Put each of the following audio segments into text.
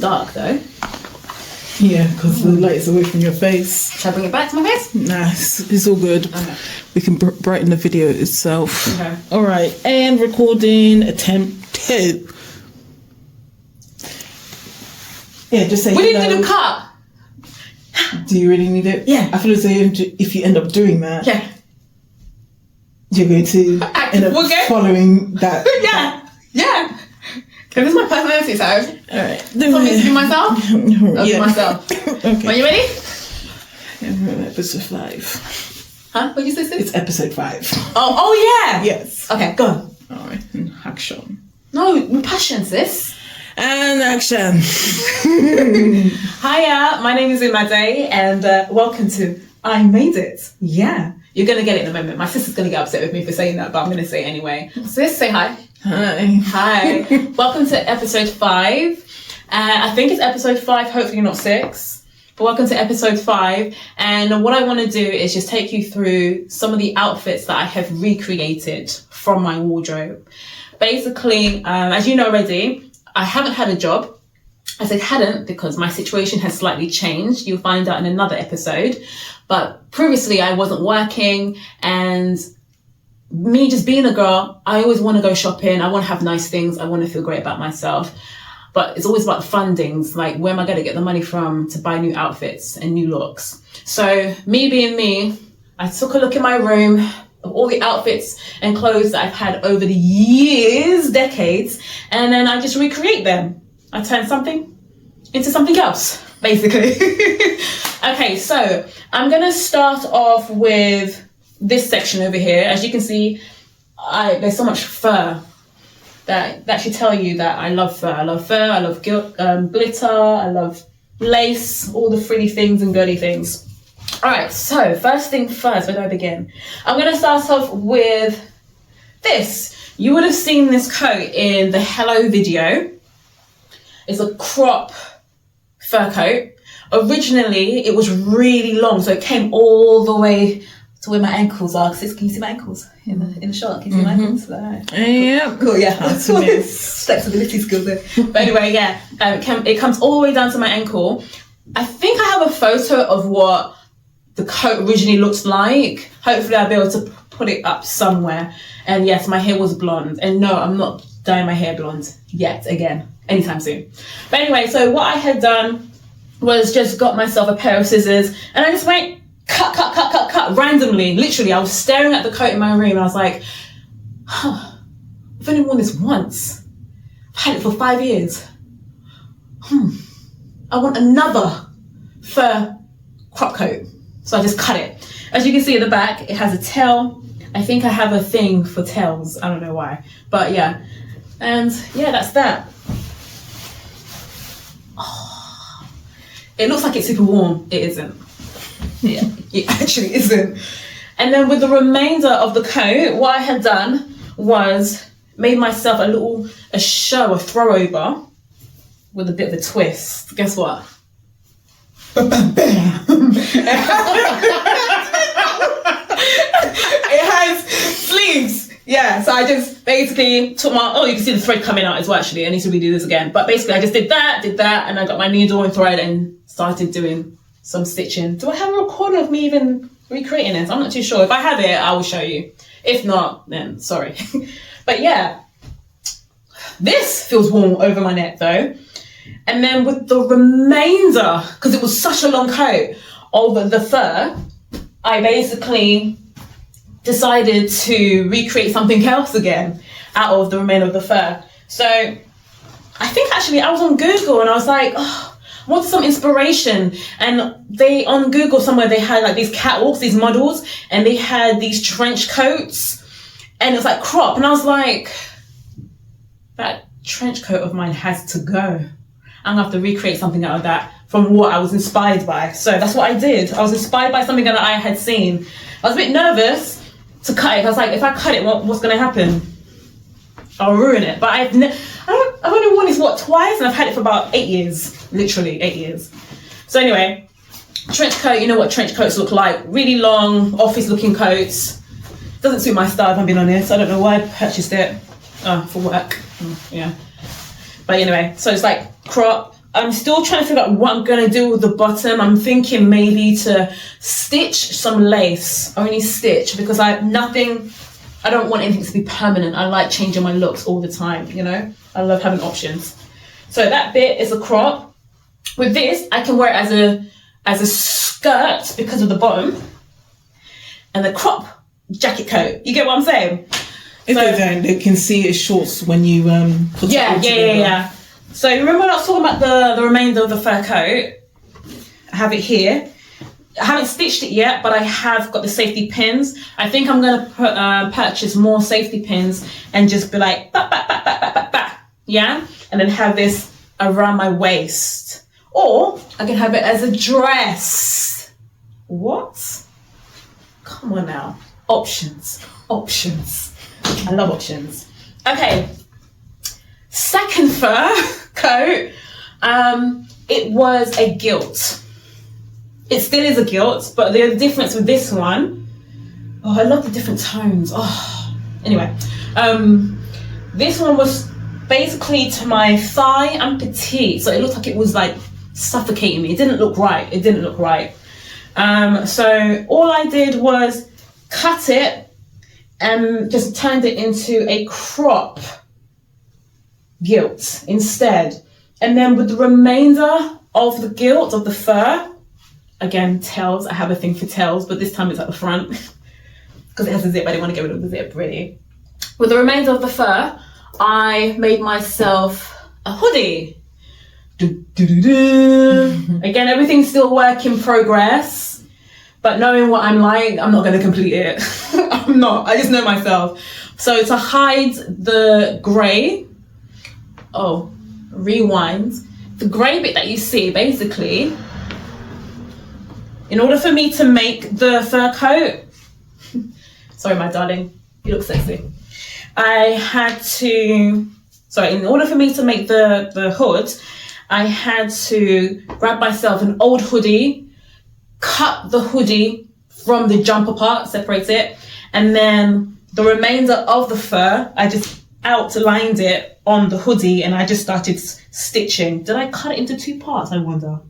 dark though. Yeah, because the light's away from your face. Should I bring it back to my face? Nah, it's all good. Okay. We can brighten the video itself. Okay. All right, and recording attempt 2. Yeah, just say. We didn't do the cut. Do you really need it? Yeah. I feel as though if you end up doing that, yeah, you're going to end up following that. Yeah. Okay, this is my personality, so. Alright. Do me to do myself? I'll do myself. Okay. Are you ready? Episode 5. Huh? What did you say, sis? It's episode 5. Oh yeah! Yes. Okay, go on. Alright, action. No, with passion, sis. And action. Hiya, my name is Umade, and welcome to I Made It. Yeah. You're going to get it in a moment. My sister's going to get upset with me for saying that, but I'm going to say it anyway. Sis, say hi. Hi. Welcome to episode 5. I think it's episode 5, hopefully not 6. But welcome to episode 5. And what I want to do is just take you through some of the outfits that I have recreated from my wardrobe. Basically, as you know already, I haven't had a job. I said hadn't because my situation has slightly changed. You'll find out in another episode. But previously I wasn't working, and me just being a girl, I always want to go shopping. I want to have nice things. I want to feel great about myself. But it's always about the fundings, like where am I going to get the money from to buy new outfits and new looks? So me being me, I took a look in my room of all the outfits and clothes that I've had over the years, decades, and then I just recreate them. I turn something into something else, basically. Okay, so I'm gonna start off with this section over here. As you can see, there's so much fur that should tell you that I love fur. I love fur, I love glitter, I love lace, all the frilly things and girly things. All right, so first thing first, where do I begin? I'm gonna start off with this. You would have seen this coat in the Hello video. It's a crop fur coat. Originally, it was really long, so it came all the way to where my ankles are. Can you see my ankles in the shot? Can you see my ankles? Yeah. Cool, yeah. Flexibility skills there. But anyway, yeah, it comes all the way down to my ankle. I think I have a photo of what the coat originally looks like. Hopefully I'll be able to put it up somewhere. And yes, my hair was blonde. And no, I'm not dyeing my hair blonde yet again, anytime soon. But anyway, so what I had done was just got myself a pair of scissors and I just went cut randomly. Literally, I was staring at the coat in my room and I was like, I've only worn this once. I've had it for 5 years. I want another fur crop coat. So I just cut it. As you can see at the back, it has a tail. I think I have a thing for tails. I don't know why, but yeah. And yeah, that's that. Oh, it looks like it's super warm. It isn't. Yeah, it actually isn't. And then with the remainder of the coat, what I had done was made myself a show, a throw over with a bit of a twist. Guess what? It has sleeves. Yeah, so I just basically took you can see the thread coming out as well, actually. I need to redo this again. But basically I just did that, and I got my needle and thread and started doing some stitching. Do I have a recording of me even recreating this? I'm not too sure. If I have it, I will show you. If not, then sorry. But yeah, this feels warm over my neck though. And then with the remainder, because it was such a long coat of the fur, I basically decided to recreate something else again out of the remainder of the fur. So I think actually I was on Google and I was like, I want some inspiration. And on Google somewhere, they had like these catwalks, these models, and they had these trench coats and it was like crop. And I was like, that trench coat of mine has to go. I'm gonna have to recreate something out of that from what I was inspired by. So that's what I did. I was inspired by something that I had seen. I was a bit nervous to cut it. I was like, if I cut it, what's gonna happen? I'll ruin it. But I've only worn this twice, and I've had it for about 8 years, literally 8 years. So anyway, trench coat. You know what trench coats look like? Really long, office-looking coats. Doesn't suit my style, if I'm being honest. I don't know why I purchased it. For work. Yeah. But anyway, so it's like crop, I'm still trying to figure out what I'm going to do with the bottom. I'm thinking maybe to stitch some lace, only stitch, because I don't want anything to be permanent. I like changing my looks all the time, you know? I love having options. So that bit is a crop. With this, I can wear it as a skirt because of the bottom, and the crop jacket coat. You get what I'm saying? If they don't, they can see it shorts when you put it all together. Yeah. So remember when I was talking about the remainder of the fur coat? I have it here. I haven't stitched it yet, but I have got the safety pins. I think I'm going to purchase more safety pins and just be like, bah, bah, bah, bah, bah, bah, bah, yeah? And then have this around my waist. Or I can have it as a dress. What? Come on now. Options. I love options. Okay. Second fur coat, it was a gilt. It still is a gilt, but the difference with this one, I love the different tones. Anyway, this one was basically to my thigh and petite, so it looked like it was like suffocating me. It didn't look right. So all I did was cut it and just turned it into a crop gilt instead. And then with the remainder of the gilt of the fur, again, tails, I have a thing for tails, but this time it's at the front because it has a zip. I didn't want to get rid of the zip, really. With the remainder of the fur, I made myself a hoodie. Again, everything's still work in progress, but knowing what I'm like, I'm not going to complete it. I'm not. I just know myself. So to hide the grey, rewind. The grey bit that you see, basically, in order for me to make the fur coat, sorry, my darling, you look sexy. In order for me to make the hood, I had to grab myself an old hoodie, cut the hoodie from the jumper part, separate it, and then the remainder of the fur, I just outlined it on the hoodie and I just started stitching. Did I cut it into two parts, I wonder?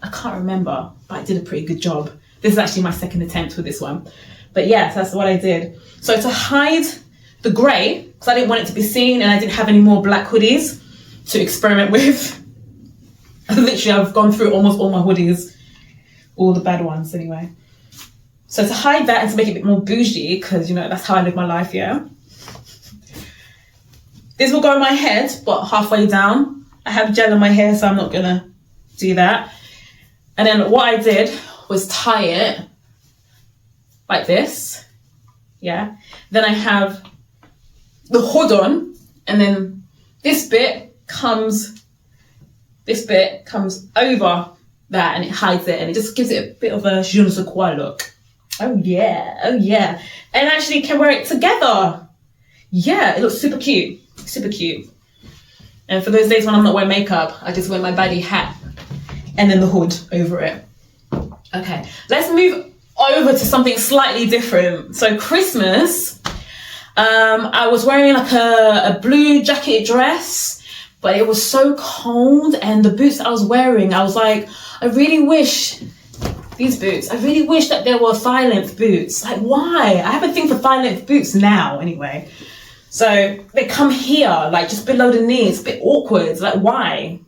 I can't remember, but I did a pretty good job. This is actually my second attempt with this one. But yes, that's what I did. So to hide the grey, because I didn't want it to be seen and I didn't have any more black hoodies to experiment with. Literally, I've gone through almost all my hoodies, all the bad ones anyway. So to hide that and to make it a bit more bougie, because, you know, that's how I live my life, yeah? This will go on my head, but halfway down. I have gel in my hair, so I'm not going to do that. And then what I did was tie it like this, yeah? Then I have the hood on, and then this bit comes over that and it hides it and it just gives it a bit of a je ne sais quoi look. Oh yeah. And actually can wear it together. Yeah, it looks super cute. And for those days when I'm not wearing makeup, I just wear my baddie hat and then the hood over it. Okay, let's move over to something slightly different. So Christmas, I was wearing like a blue jacket dress, but it was so cold, and the boots I was wearing, I was like, I really wish that there were thigh-length boots. Like, why? I have a thing for thigh-length boots now, anyway. So they come here, like just below the knee. It's a bit awkward. Like, why?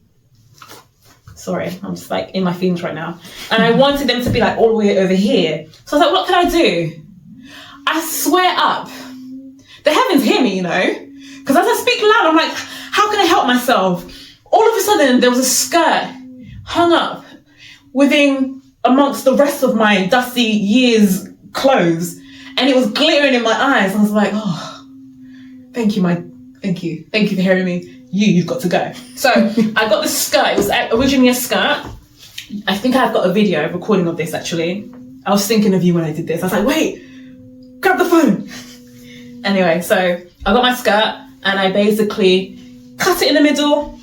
Sorry, I'm just like in my feelings right now. And I wanted them to be like all the way over here. So I was like, what can I do? I swear up, the heavens hear me, you know? Because as I speak loud, I'm like, how can I help myself? All of a sudden, there was a skirt hung up amongst the rest of my dusty year's clothes, and it was glittering in my eyes. I was like, oh, thank you for hearing me. You've got to go. So I got the skirt. It was originally a skirt. I think I've got a video recording of this, actually. I was thinking of you when I did this. I was like, wait, grab the phone. Anyway, so I got my skirt and I basically cut it in the middle,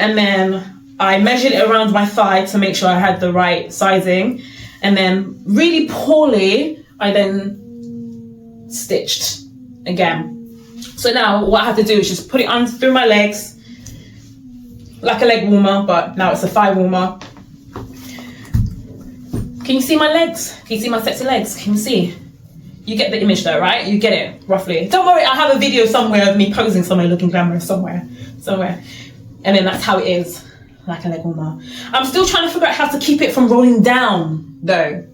and then I measured it around my thigh to make sure I had the right sizing, and then really poorly I then stitched again. So now what I have to do is just put it on through my legs like a leg warmer, but now it's a thigh warmer. Can you see my legs? Can you see my sexy legs? Can you see? You get the image though, right? You get it, roughly. Don't worry, I have a video somewhere of me posing somewhere looking glamorous somewhere. And then that's how it is, like a leg warmer. I'm still trying to figure out how to keep it from rolling down though.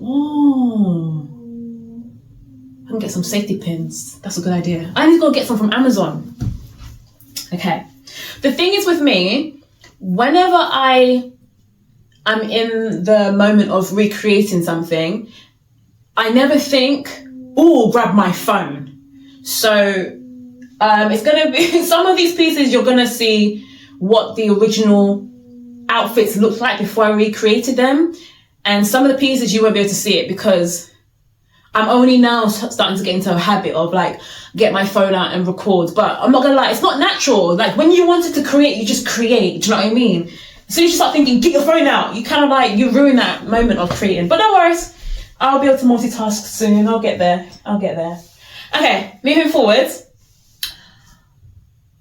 Oh, I can get some safety pins. That's a good idea. I need to go get some from Amazon. Okay. The thing is with me, whenever I'm in the moment of recreating something, I never think, oh, grab my phone. So it's gonna be, some of these pieces you're gonna see what the original outfits looked like before I recreated them. And some of the pieces you won't be able to see it because I'm only now starting to get into a habit of like, get my phone out and record. But I'm not gonna lie, it's not natural. Like when you wanted to create, you just create, do you know what I mean? As soon as you start thinking, get your phone out, you kind of like, you ruin that moment of creating. But no worries, I'll be able to multitask soon. I'll get there. Okay, moving forward.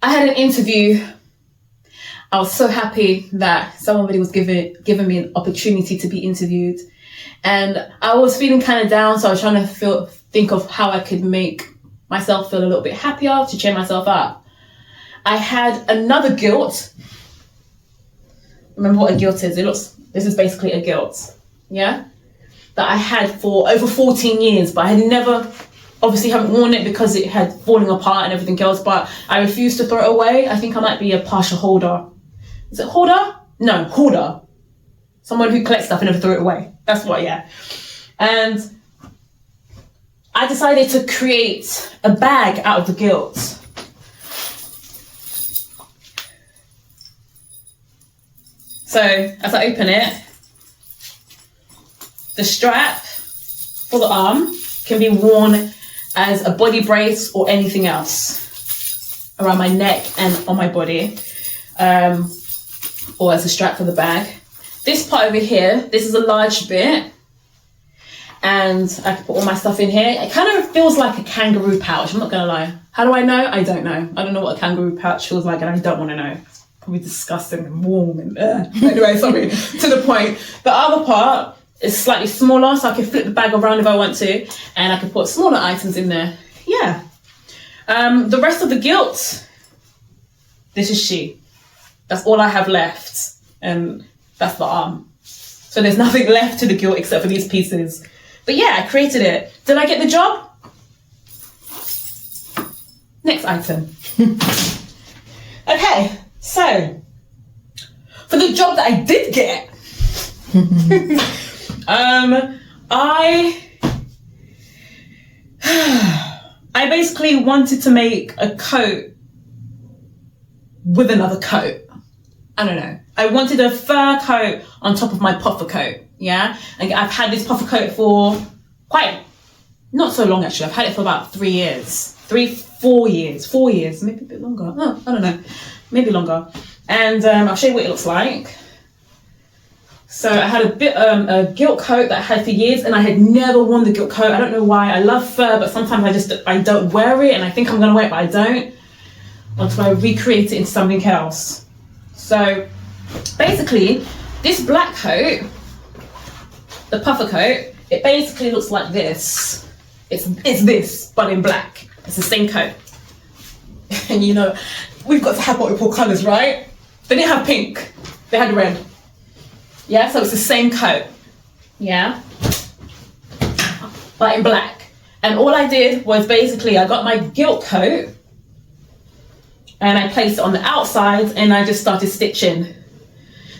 I had an interview. I was so happy that somebody was giving me an opportunity to be interviewed. And I was feeling kind of down, so I was trying to think of how I could make myself feel a little bit happier to cheer myself up. I had another guilt. Remember what a guilt is? This is basically a guilt, yeah? That I had for over 14 years, but I had never, obviously haven't worn it because it had fallen apart and everything else, but I refused to throw it away. I think I might be a partial hoarder. Is it hoarder? No, hoarder. Someone who collects stuff and never throw it away. That's what, yeah. And I decided to create a bag out of the guilt. So as I open it, the strap for the arm can be worn as a body brace or anything else around my neck and on my body, or as a strap for the bag. This part over here, this is a large bit, and I can put all my stuff in here. It kind of feels like a kangaroo pouch, I'm not gonna lie. How do I know? I don't know. I don't know what a kangaroo pouch feels like, and I don't want to know. It's probably disgusting and warm and anyway, sorry, to the point. The other part is slightly smaller, so I can flip the bag around if I want to, and I can put smaller items in there. Yeah. The rest of the guilt, this is she. That's all I have left, and that's the arm. So there's nothing left to the guilt except for these pieces. But yeah, I created it. Did I get the job? Next item. Okay, so for the job that I did get, I basically wanted to make a coat with another coat. I don't know. I wanted a fur coat on top of my puffer coat, yeah? And I've had this puffer coat for not so long actually. I've had it for about 4 years, maybe a bit longer. Oh, I don't know, maybe longer. And I'll show you what it looks like. So I had a gilt coat that I had for years, and I had never worn the gilt coat. I don't know why. I love fur, but sometimes I don't wear it, and I think I'm gonna wear it, but I don't, until I recreate it into something else. So basically, this black coat, the puffer coat, it basically looks like this. It's this, but in black. It's the same coat. And you know, we've got to have multiple colours, right? They didn't have pink, they had red. Yeah, so it's the same coat, yeah? But in black. And all I did was basically, I got my gilt coat, and I placed it on the outside, and I just started stitching.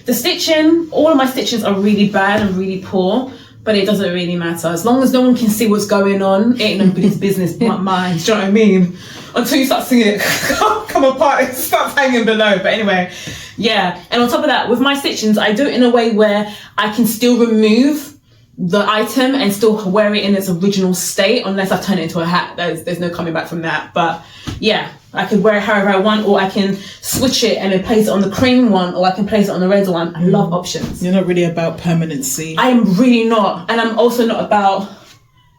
The stitching, all of my stitches are really bad and really poor, but it doesn't really matter. As long as no one can see what's going on, it ain't nobody's business but mine, do you know what I mean? Until you start seeing it come apart, it starts hanging below. But anyway, yeah. And on top of that, with my stitchings, I do it in a way where I can still remove the item and still wear it in its original state, unless I turn it into a hat. There's no coming back from that. But yeah, I can wear it however I want, or I can switch it and then place it on the cream one, or I can place it on the red one. I love options. You're not really about permanency. I am really not. And I'm also not about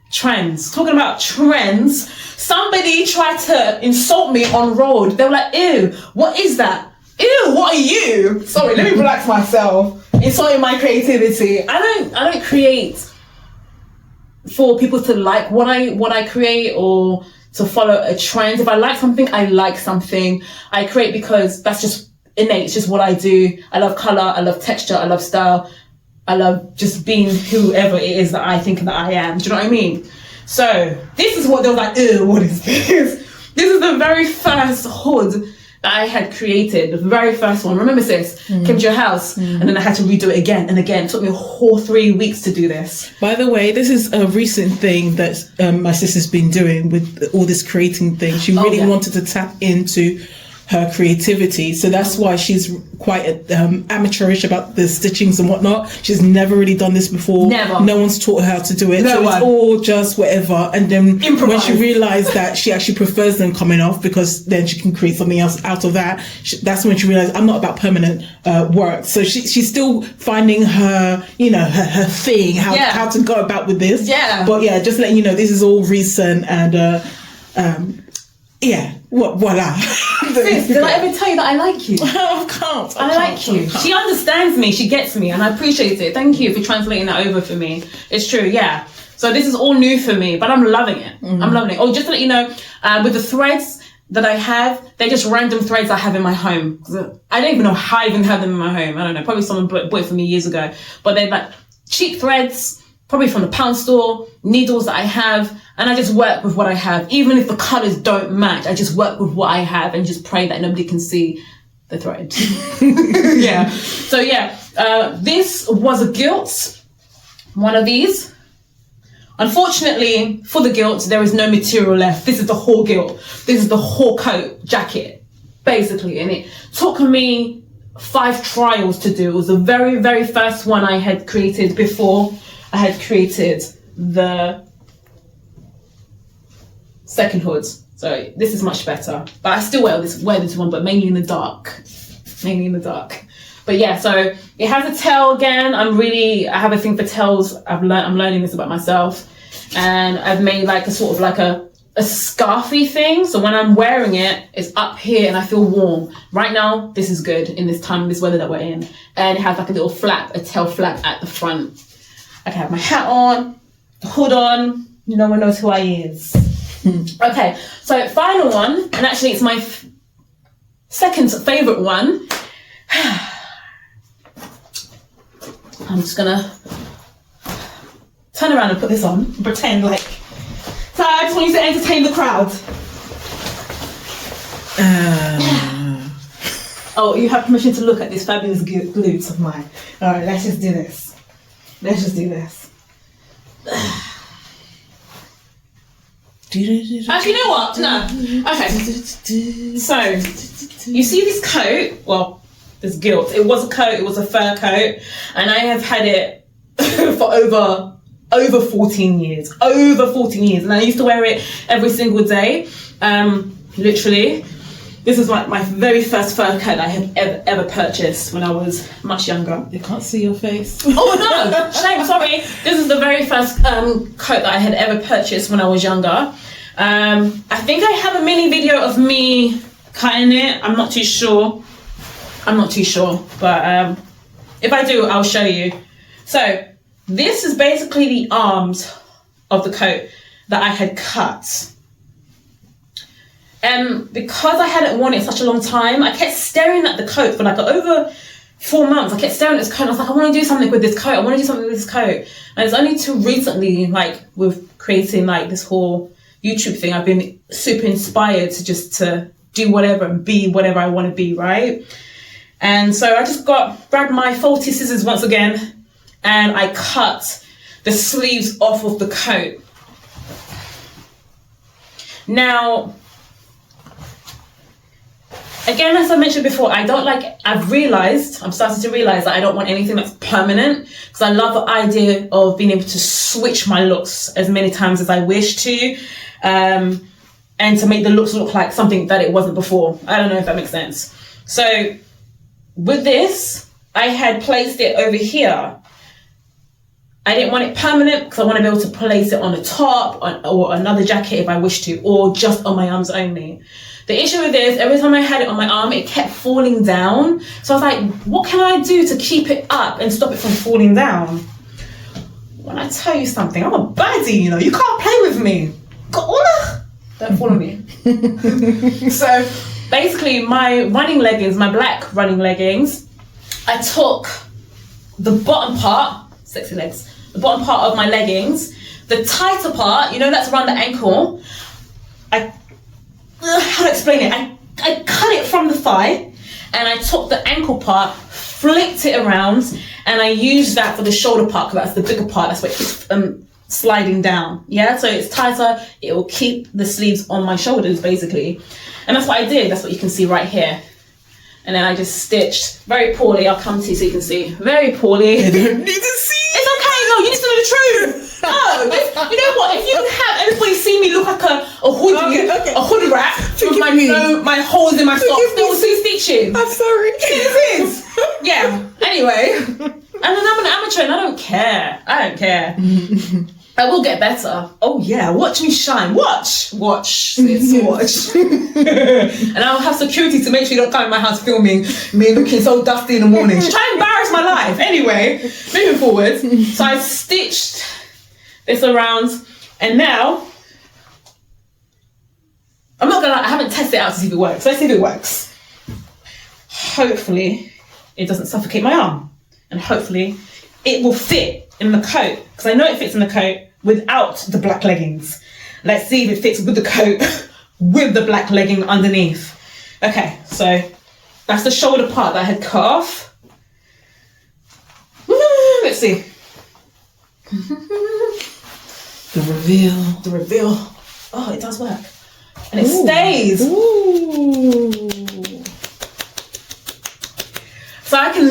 trends. Talking about trends, somebody tried to insult me on road. They were like, ew, what is that? Ew, what are you? Sorry, let me relax myself. Insulting my creativity. I don't create for people to like what I create or to follow a trend. If I like something, I like something. I create because that's just innate. It's just what I do. I love color. I love texture. I love style. I love just being whoever it is that I think that I am. Do you know what I mean? So this is what they were like, ew, what is this? This is the very first hood that I had created, the very first one. Remember, sis, came to your house and then I had to redo it again and again. It took me a whole 3 weeks to do this. By the way, this is a recent thing that my sister's been doing with all this creating thing. She really wanted to tap into her creativity, so that's why she's quite amateurish about the stitchings and whatnot. She's never really done this before. Never. No one's taught her how to do it. It's all just whatever. And then when she realized that she actually prefers them coming off because then she can create something else out of that, that's when she realized I'm not about permanent work. So she's still finding her, her thing, how to go about with this. Yeah. But yeah, just letting you know, this is all recent and voila. Sis, did I ever tell you that I like you? I can't. I like you. She understands me. She gets me, and I appreciate it. Thank you for translating that over for me. It's true, yeah. So this is all new for me, but I'm loving it. I'm loving it. Oh, just to let you know, with the threads that I have, they're just random threads I have in my home. I don't even know how I even have them in my home. I don't know. Probably someone bought it for me years ago. But they're like cheap threads, probably from the pound store, needles that I have, and I just work with what I have. Even if the colours don't match, I just work with what I have and just pray that nobody can see the thread. Yeah. So yeah, this was a gilt, one of these. Unfortunately, for the gilt, there is no material left. This is the whole gilt. This is the whole coat, jacket, basically. And it took me 5 trials to do. It was the very, very first one I had created before I had created the second hood. So this is much better. But I still wear this one, but mainly in the dark. But yeah, so it has a tail again. I have a thing for tails. I'm learning this about myself. And I've made like a sort of like a scarfy thing. So when I'm wearing it, it's up here and I feel warm. Right now, this is good in this weather that we're in. And it has like a little flap, a tail flap at the front. I can have my hat on, the hood on. No one knows who I is. Okay, so final one, and actually it's my second favorite one. I'm just gonna turn around and put this on and pretend like. So I just want you to entertain the crowd. Oh, you have permission to look at this fabulous glutes of mine. All right, let's just do this. Actually, you know what? No. Okay. So, you see this coat? Well, this gilt. It was a coat. It was a fur coat, and I have had it for over 14 years. Over 14 years, and I used to wear it every single day. Literally. This is my very first fur coat I have ever purchased when I was much younger. They can't see your face. Oh no, shame, sorry. This is the very first coat that I had ever purchased when I was younger. I think I have a mini video of me cutting it. I'm not too sure, but if I do, I'll show you. So this is basically the arms of the coat that I had cut. Because I hadn't worn it such a long time, I kept staring at the coat for like over 4 months. I kept staring at this coat and I was like, I want to do something with this coat. And it's only too recently, like with creating like this whole YouTube thing, I've been super inspired to do whatever and be whatever I want to be, right? And so I just grabbed my faulty scissors once again and I cut the sleeves off of the coat. Now, again, as I mentioned before, I'm starting to realize that I don't want anything that's permanent, because I love the idea of being able to switch my looks as many times as I wish to, and to make the looks look like something that it wasn't before. I don't know if that makes sense. So with this, I had placed it over here, I didn't want it permanent because I want to be able to place it on the top or another jacket if I wish to, or just on my arms only. The issue with this, every time I had it on my arm, it kept falling down. So I was like, what can I do to keep it up and stop it from falling down? When I tell you something, I'm a baddie, you know, you can't play with me. Goanna! Don't follow me. So basically my running leggings, my black running leggings, I took the bottom part, sexy legs, the bottom part of my leggings, the tighter part, you know, that's around the ankle. How to explain it? I cut it from the thigh and I took the ankle part, flipped it around, and I used that for the shoulder part because that's the bigger part. That's what it's sliding down. Yeah, so it's tighter. It will keep the sleeves on my shoulders basically, and that's what I did. That's what you can see right here. And then I just stitched very poorly. I'll come to you so you can see. Very poorly. I don't need to see. It's okay. No, you need to know the truth. No, you know what? If you can have everybody see me look like a hoodie, a hoodie wrap with my holes in my socks, they will see stitching. I'm sorry. It is. Yeah. Anyway, and then I'm an amateur and I don't care. I will get better. Oh yeah, watch me shine. Watch, sis, watch. And I'll have security to make sure you don't come in my house filming me looking so dusty in the morning. Try and embarrass my life. Anyway, moving forward. So I stitched this around, and now I'm not gonna lie, I haven't tested it out to see if it works. Let's see if it works. Hopefully it doesn't suffocate my arm, and hopefully it will fit in the coat, because I know it fits in the coat without the black leggings. Let's see if it fits with the coat with the black legging underneath. Okay, so that's the shoulder part that I had cut off. Let's see. The reveal. Oh, it does work. And it stays. Ooh. So I can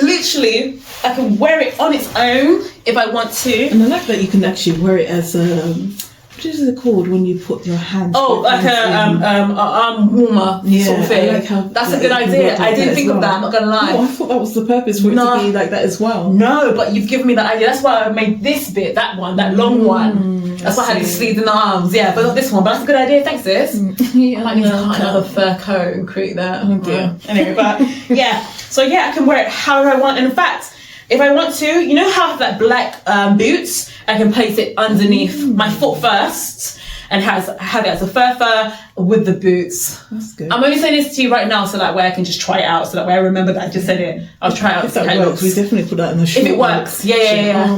wear it on its own if I want to. And I like that you can actually wear it as what is it called when you put your hands? Oh, like an arm warmer sort of thing. That's a good idea. I didn't think of that, I'm not gonna lie. Oh, I thought that was the purpose for it to be like that as well. No, but you've given me that idea. That's why I made this bit, that long one. That's why I had the sleeves and the arms, yeah, but not this one. But that's a good idea, thanks sis. Yeah, I might need to cut another fur coat and create that. Oh dear. Anyway, but yeah. So yeah, I can wear it however I want. And in fact, if I want to, you know how I have that black boots? I can place it underneath my foot first and have it as a fur with the boots. That's good. I'm only saying this to you right now so that way I can just try it out, so that way I remember that I just said it. I'll try it out. If that works, we definitely put that in the short. If it works, yeah.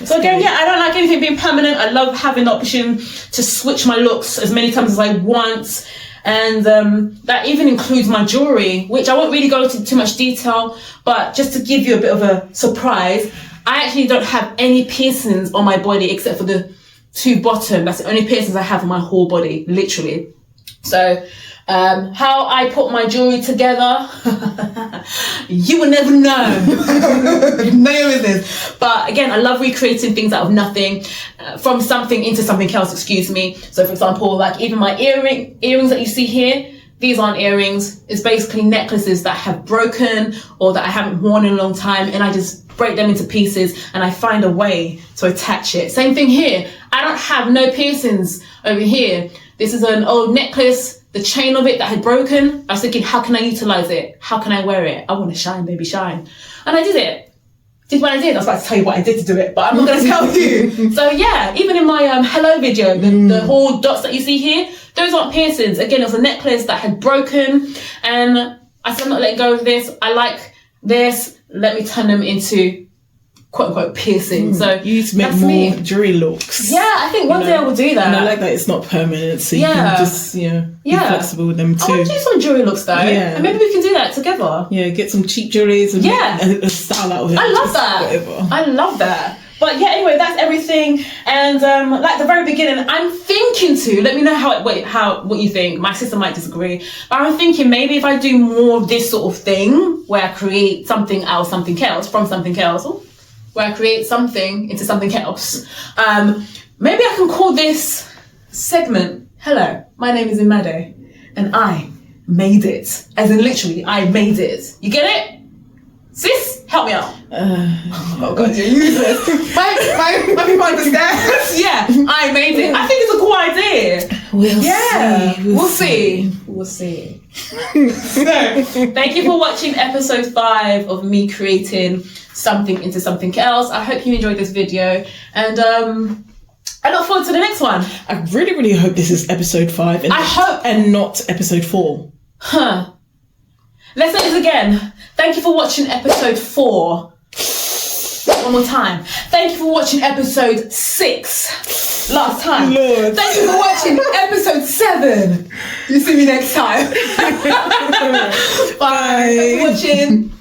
So again, I don't like anything being permanent. I love having the option to switch my looks as many times as I want. And that even includes my jewelry, which I won't really go into too much detail, but just to give you a bit of a surprise, I actually don't have any piercings on my body except for the two bottom. That's the only piercings I have on my whole body, literally. So how I put my jewelry together, you will never know. No business. But again, I love recreating things out of nothing, from something into something else, excuse me. So for example, like even my earrings that you see here, these aren't earrings. It's basically necklaces that have broken or that I haven't worn in a long time, and I just break them into pieces and I find a way to attach it. Same thing here. I don't have no piercings over here. This is an old necklace, the chain of it that had broken. I was thinking, how can I utilize it? How can I wear it? I want to shine, baby, shine. And I did it. Did what I did. I was about to tell you what I did to do it, but I'm not going to tell you. So yeah, even in my hello video, the whole dots that you see here, those aren't piercings. Again, it was a necklace that had broken, and I said I'm not letting go of this. I like this. Let me turn them into quote unquote piercing. So you need to make more jewelry looks. Yeah, I think one day I will do that. And I like that it's not permanent, so you can just be flexible with them too. I want to do some jewelry looks though. Yeah. And maybe we can do that together. Yeah, get some cheap jewelries and make a style out of it. I love that. Whatever. I love that. But yeah, anyway, that's everything. And like the very beginning, I'm thinking to, let me know what you think. My sister might disagree, but I'm thinking maybe if I do more of this sort of thing, where I create something out of something else, from something else, where I create something into something else, maybe I can call this segment, hello, my name is Imade, and I made it. As in literally, I made it. You get it? Sis? Help me out. Oh God, you're useless. my people understand. Yeah, I made it. I think it's a cool idea. We'll see. So, thank you for watching episode 5 of me creating something into something else. I hope you enjoyed this video, and I look forward to the next one. I really, really hope this is episode 5, and not episode 4. Let's say this again. Thank you for watching episode 4. One more time. Thank you for watching episode 6. Last time. Lord. Thank you for watching episode 7. You see me next time. Bye. Thanks for watching.